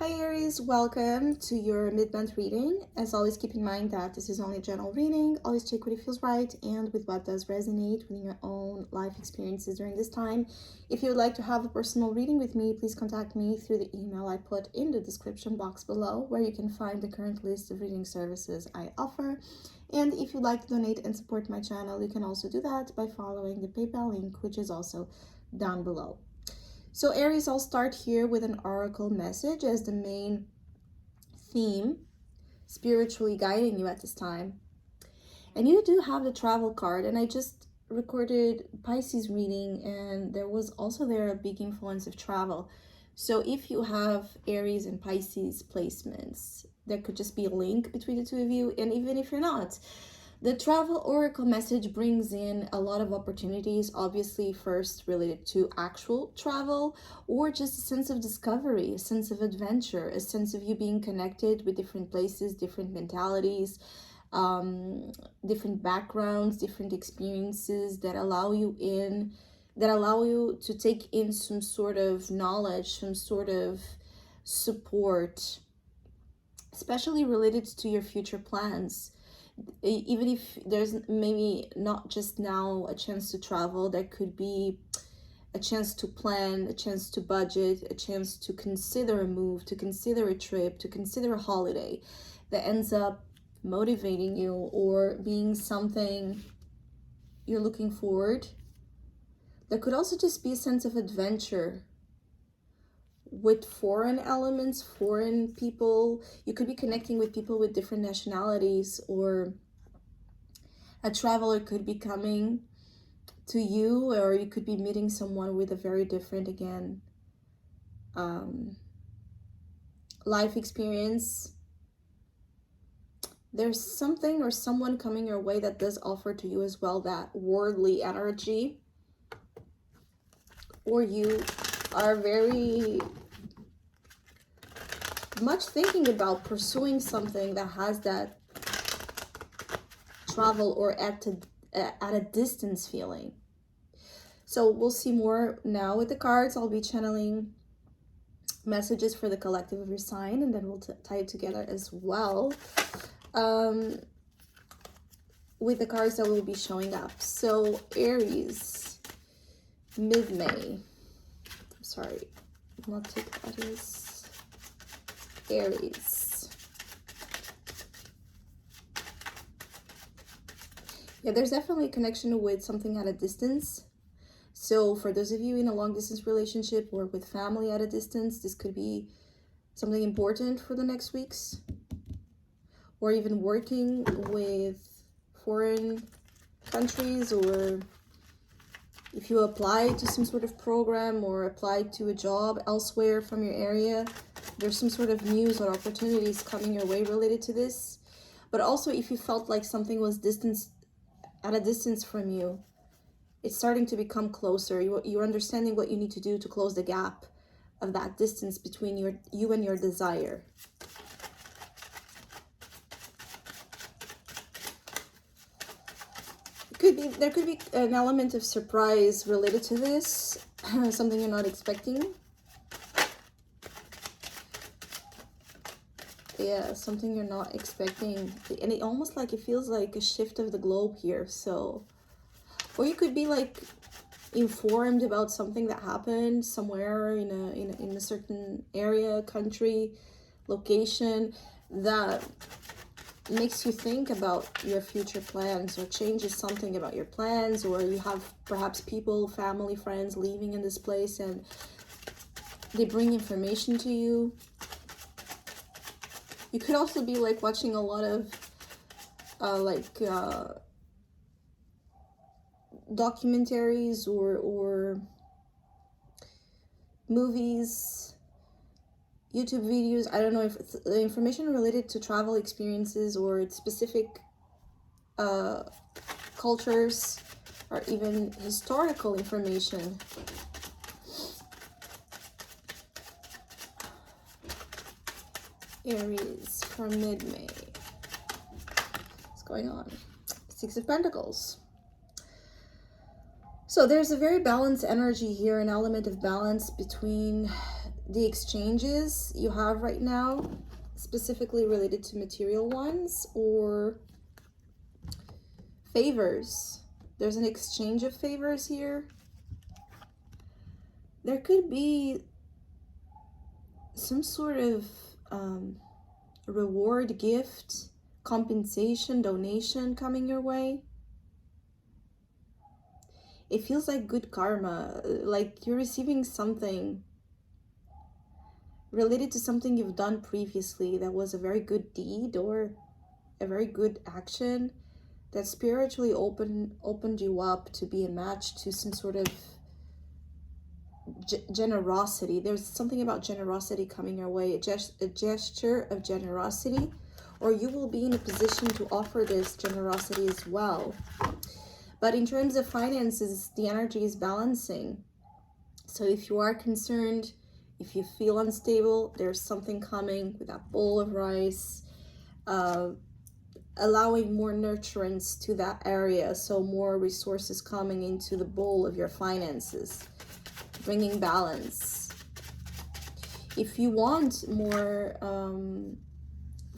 Hi Aries, welcome to your mid-month reading. As always, keep in mind that this is only a general reading. Always check what it feels right and with what does resonate with your own life experiences during this time. If you would like to have a personal reading with me, please contact me through the email I put in the description box below, where you can find the current list of reading services I offer. And if you'd like to donate and support my channel, you can also do that by following the PayPal link, which is also down below. So Aries, I'll start here with an oracle message as the main theme, spiritually guiding you at this time. And you do have the travel card, and I just recorded Pisces reading, and there was also there a big influence of travel. So if you have Aries and Pisces placements, there could just be a link between the two of you. And even if you're not, the travel oracle message brings in a lot of opportunities, obviously first related to actual travel or just a sense of discovery, a sense of adventure, a sense of you being connected with different places, different mentalities, different backgrounds, different experiences that allow you to take in some sort of knowledge, some sort of support, especially related to your future plans. Even if there's maybe not just now a chance to travel, there could be a chance to plan, a chance to budget, a chance to consider a move, to consider a trip, to consider a holiday that ends up motivating you or being something you're looking forward. There could also just be a sense of adventure with foreign elements, foreign people. You could be connecting with people with different nationalities, or a traveler could be coming to you, or you could be meeting someone with a very different, again, life experience. There's something or someone coming your way that does offer to you as well that worldly energy, or you are very much thinking about pursuing something that has that travel or at a distance feeling. So we'll see more now with the cards. I'll be channeling messages for the collective of your sign, and then we'll tie it together as well with the cards that will be showing up. So Aries, mid-May. Sorry, not Aquarius. Aries. Yeah, there's definitely a connection with something at a distance. So for those of you in a long distance relationship or with family at a distance, this could be something important for the next weeks. Or even working with foreign countries, or if you apply to some sort of program or apply to a job elsewhere from your area, there's some sort of news or opportunities coming your way related to this. But also if you felt like something was at a distance from you, it's starting to become closer. You're understanding what you need to do to close the gap of that distance between you and your desire. There could be an element of surprise related to this, something you're not expecting. Yeah, something you're not expecting, and it almost like it feels like a shift of the globe here. So, or you could be like informed about something that happened somewhere in a certain area, country, location, that makes you think about your future plans, or changes something about your plans, or you have perhaps people, family, friends living in this place and they bring information to you. You could also be like watching a lot of documentaries or movies, YouTube videos. I don't know if it's the information related to travel experiences or specific cultures, or even historical information. Aries for mid-May. What's going on? Six of Pentacles. So there's a very balanced energy here, an element of balance between the exchanges you have right now, specifically related to material ones or favors. There's an exchange of favors here. There could be some sort of reward, gift, compensation, donation coming your way. It feels like good karma, like you're receiving something related to something you've done previously that was a very good deed or a very good action that spiritually opened you up to be a match to some sort of generosity. There's something about generosity coming your way, a gesture of generosity, or you will be in a position to offer this generosity as well. But in terms of finances, the energy is balancing. So if you are concerned, if you feel unstable, there's something coming with that bowl of rice, allowing more nurturance to that area. So more resources coming into the bowl of your finances, bringing balance. If you want more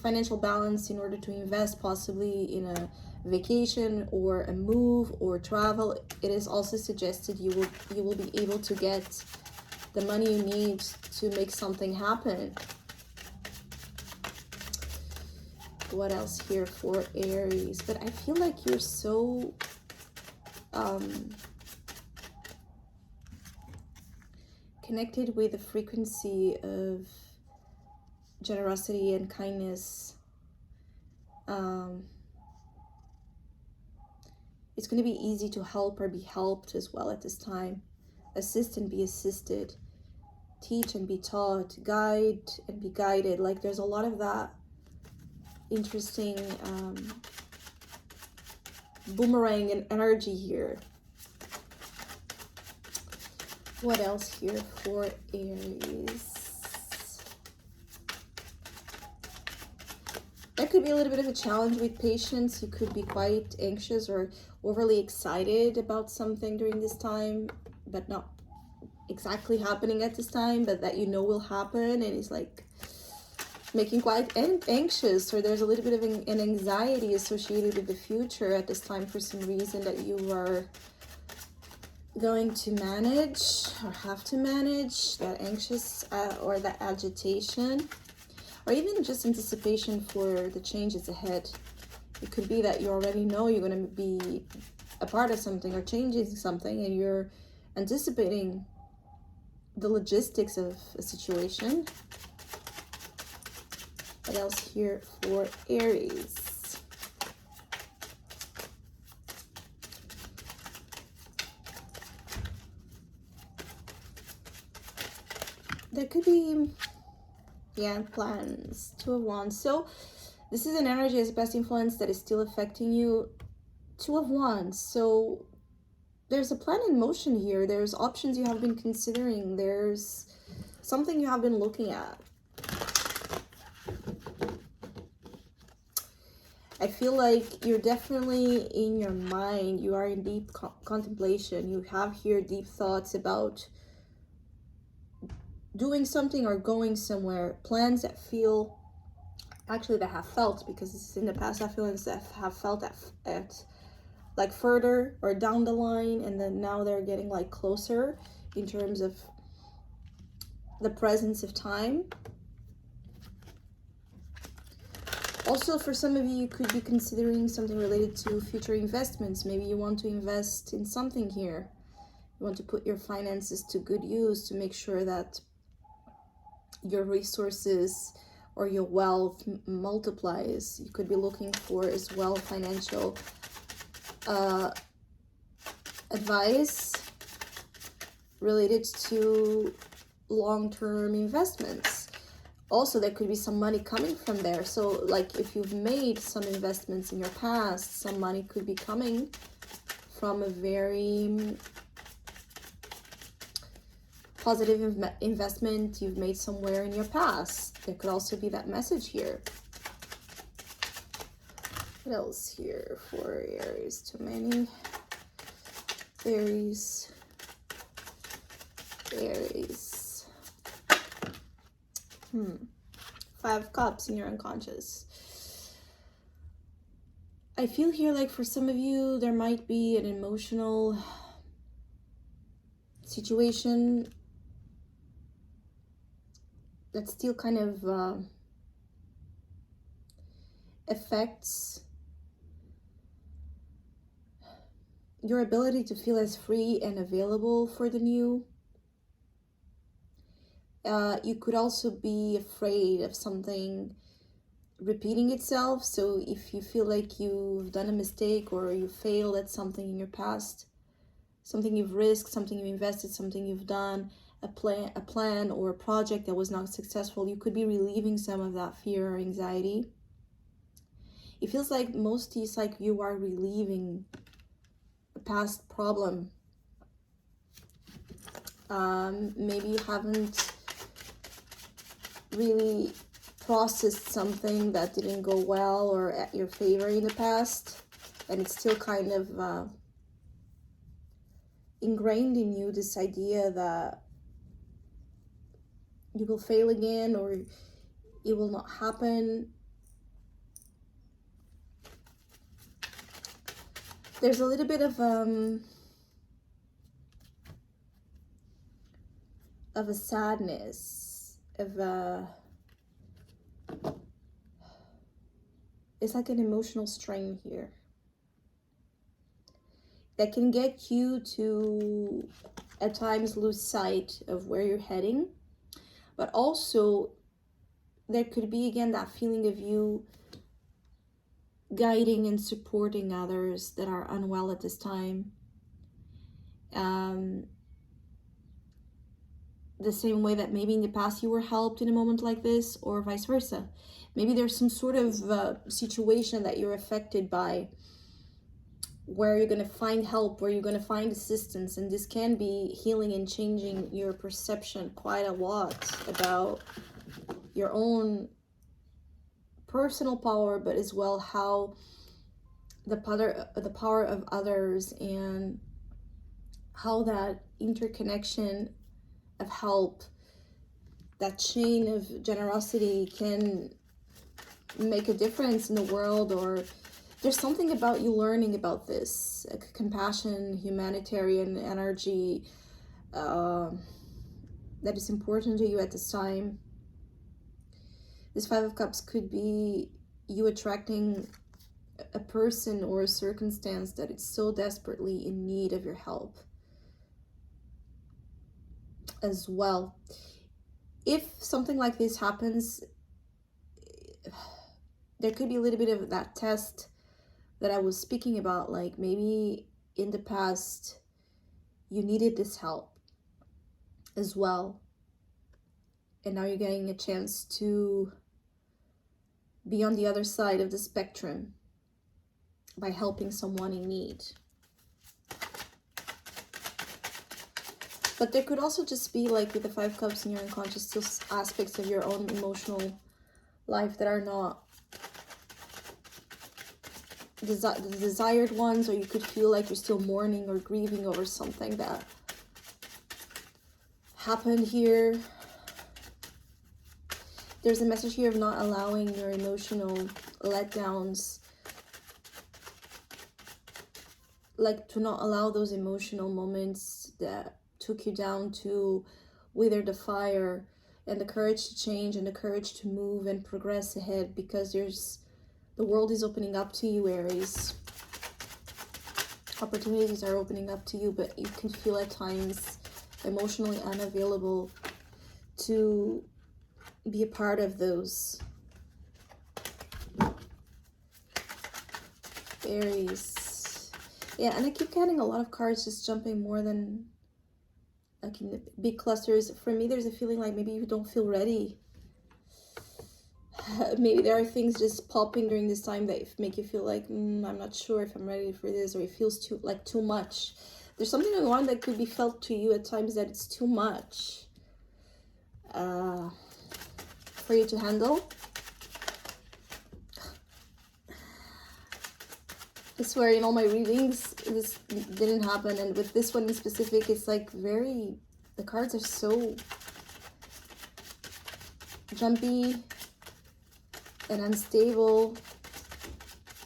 financial balance in order to invest possibly in a vacation or a move or travel, it is also suggested you will be able to get the money you need to make something happen. What else here for Aries? But I feel like you're so connected with the frequency of generosity and kindness. It's going to be easy to help or be helped as well at this time. Assist and be assisted. Teach and be taught. Guide and be guided. Like there's a lot of that interesting boomerang and energy here. What else here for Aries? There could be a little bit of a challenge with patience. You could be quite anxious or overly excited about something during this time, but not exactly happening at this time, but that you know will happen, and it's like making quite anxious, or there's a little bit of an anxiety associated with the future at this time for some reason that you are going to manage or have to manage, that anxious or that agitation, or even just anticipation for the changes ahead. It could be that you already know you're going to be a part of something or changing something, and you're anticipating the logistics of a situation. What else here for Aries? There could be, plans. Two of Wands. So this is an energy as best influence that is still affecting you. Two of Wands. So there's a plan in motion here. There's options you have been considering. There's something you have been looking at. I feel like you're definitely in your mind. You are in deep contemplation. You have here deep thoughts about doing something or going somewhere. Plans that feel, actually that have felt, because this is in the past, I feel that have felt at like further or down the line, and then now they're getting like closer in terms of the presence of time. Also, for some of you, you could be considering something related to future investments. Maybe you want to invest in something here. You want to put your finances to good use to make sure that your resources or your wealth multiplies. You could be looking for as well financial advice related to long-term investments. Also, there could be some money coming from there. So like if you've made some investments in your past, some money could be coming from a very positive investment you've made somewhere in your past. There could also be that message here. What else here for Aries? Too many. Aries. Five of Cups in your unconscious. I feel here like for some of you, there might be an emotional situation that still kind of affects your ability to feel as free and available for the new. You could also be afraid of something repeating itself. So if you feel like you've done a mistake or you failed at something in your past, something you've risked, something you invested, something you've done, a plan or a project that was not successful, you could be relieving some of that fear or anxiety. It feels like mostly it's like you are relieving a past problem. Maybe you haven't really processed something that didn't go well or at your favor in the past, and it's still kind of ingrained in you, this idea that you will fail again or it will not happen. There's a little bit of a sadness, it's like an emotional strain here that can get you to at times lose sight of where you're heading. But also there could be again that feeling of you guiding and supporting others that are unwell at this time, the same way that maybe in the past you were helped in a moment like this, or vice versa. Maybe there's some sort of situation that you're affected by where you're going to find help, where you're going to find assistance, and this can be healing and changing your perception quite a lot about your own personal power, but as well how the power of others and how that interconnection of help, that chain of generosity can make a difference in the world. Or there's something about you learning about this, compassion, humanitarian energy, that is important to you at this time. This Five of Cups could be you attracting a person or a circumstance that is so desperately in need of your help as well. If something like this happens, there could be a little bit of that test that I was speaking about, like maybe in the past you needed this help as well, and now you're getting a chance to be on the other side of the spectrum by helping someone in need. But there could also just be, like with the Five Cups in your unconscious, still aspects of your own emotional life that are not the desired ones, or you could feel like you're still mourning or grieving over something that happened here. There's a message here of not allowing your emotional letdowns, like to not allow those emotional moments that took you down to wither the fire, and the courage to change and the courage to move and progress ahead, because the world is opening up to you, Aries. Opportunities are opening up to you, but you can feel at times emotionally unavailable to be a part of those. Aries. Yeah, and I keep getting a lot of cards just jumping more than like in the big clusters. For me, there's a feeling like maybe you don't feel ready. Maybe there are things just popping during this time that make you feel like, I'm not sure if I'm ready for this, or it feels too much. There's something going on that could be felt to you at times that it's too much for you to handle. I swear, in all my readings, this didn't happen, and with this one in specific, it's like the cards are so jumpy and unstable.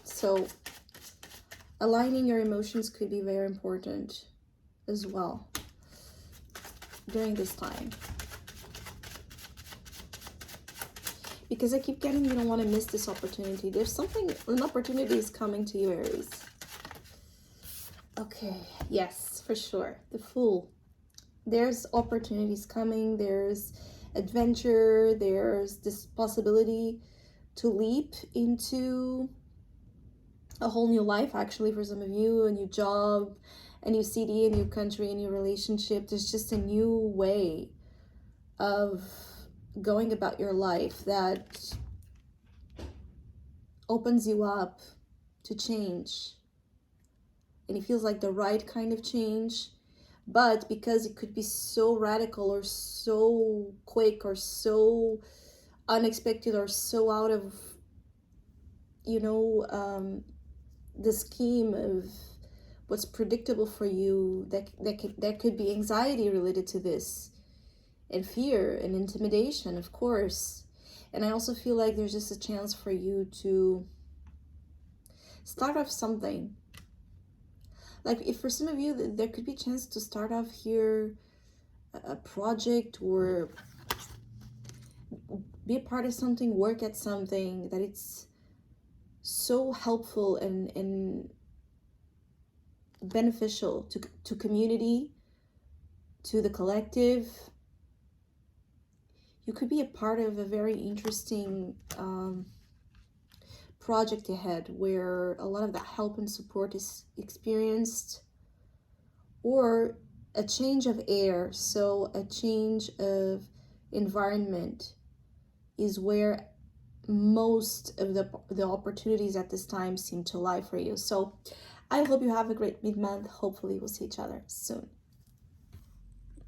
So aligning your emotions could be very important as well during this time. Because I keep getting you don't want to miss this opportunity. There's an opportunity is coming to you, Aries. Okay, yes, for sure. The Fool. There's opportunities coming. There's adventure. There's this possibility to leap into a whole new life, actually, for some of you. A new job, a new city, a new country, a new relationship. There's just a new way of going about your life that opens you up to change. And it feels like the right kind of change. But because it could be so radical or so quick or so unexpected or so out of, the scheme of what's predictable for you, that could be anxiety related to this, and fear and intimidation, of course. And I also feel like there's just a chance for you to start off something. Like, if for some of you, there could be a chance to start off here a project, or be a part of something, work at something that it's so helpful and beneficial to community, to the collective. You could be a part of a very interesting project ahead where a lot of that help and support is experienced, or a change of air, so a change of environment is where most of the opportunities at this time seem to lie for you. So I hope you have a great mid-month. Hopefully we'll see each other soon.